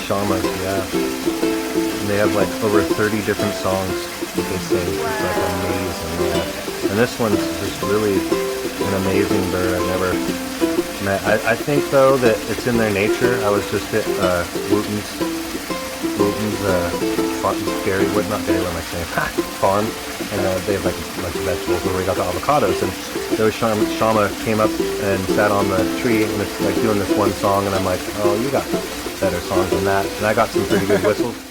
shamas, yeah. And they have like over 30 different songs that they sing. It's like amazing, yeah. And this one's just really an amazing bird. I've never met. I think though that it's in their nature. I was just at Wooten's dairy, not dairy, what am I saying? Farm, and they have like a bunch of vegetables where we got the avocados, and those Shama came up and sat on the tree, and it's like doing this one song, and I'm like, oh, you got better songs than that, and I got some pretty good whistles.